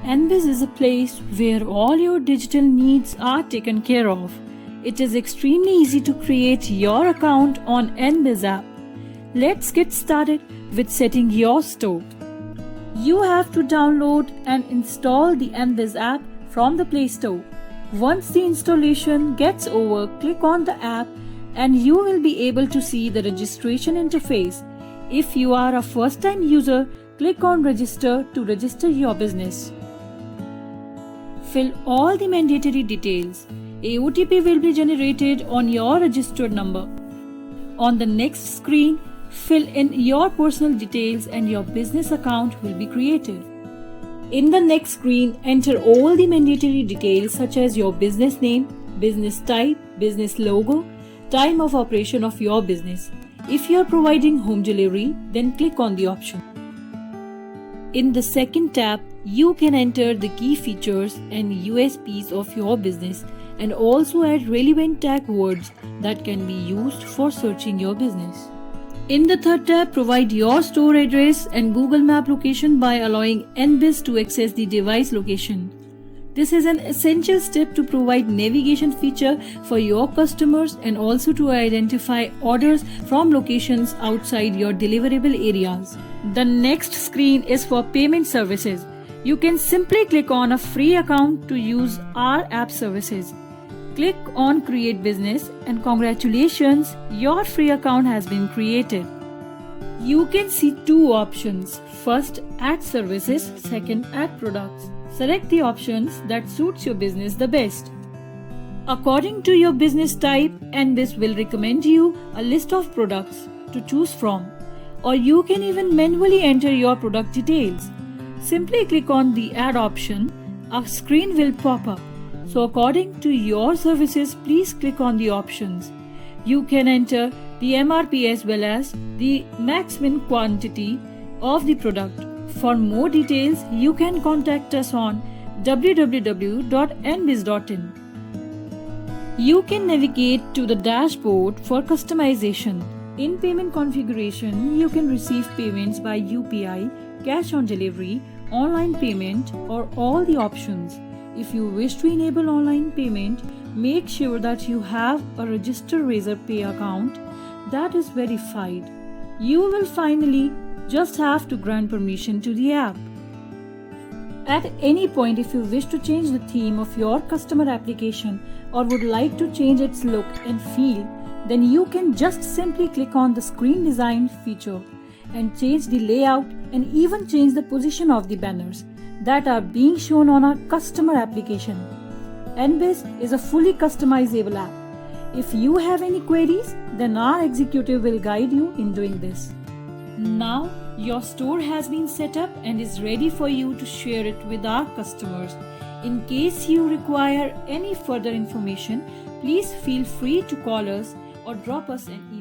NBiz is a place where all your digital needs are taken care of. It is extremely easy to create your account on NBiz app. Let's get started with setting your store. You have to download and install the NBiz app from the Play Store. Once the installation gets over, click on the app and you will be able to see the registration interface. If you are a first-time user, click on Register to register your business. Fill all the mandatory details. A OTP will be generated on your registered number. On the next screen, fill in your personal details and your business account will be created. In the next screen, enter all the mandatory details such as your business name, business type, business logo, time of operation of your business. If you are providing home delivery, then click on the option. In the second tab, you can enter the key features and USPs of your business and also add relevant tag words that can be used for searching your business. In the third tab, provide your store address and Google Map location by allowing NBiz to access the device location. This is an essential step to provide navigation feature for your customers and also to identify orders from locations outside your deliverable areas. The next screen is for payment services. You can simply click on a free account to use our app services. Click on Create Business and congratulations, your free account has been created. You can see two options. First, add services. Second, add products. Select the options that suits your business the best. According to your business type, NBiz will recommend you a list of products to choose from, or you can even manually enter your product details. Simply click on the add option. A screen will pop up. So according to your services, please click on the options. You can enter the MRP as well as the maximum quantity of the product. For more details, you can contact us on www.nbiz.in. You can navigate to the dashboard for customization. In payment configuration, you can receive payments by UPI, cash on delivery, online payment, or all the options. If you wish to enable online payment, make sure that you have a registered Razorpay account that is verified. You will finally just have to grant permission to the app. At any point, if you wish to change the theme of your customer application or would like to change its look and feel, then you can just simply click on the screen design feature and change the layout and even change the position of the banners that are being shown on our customer application. NBiz is a fully customizable app. If you have any queries, then our executive will guide you in doing this. Now, your store has been set up and is ready for you to share it with our customers. In case you require any further information, please feel free to call us or drop us an email.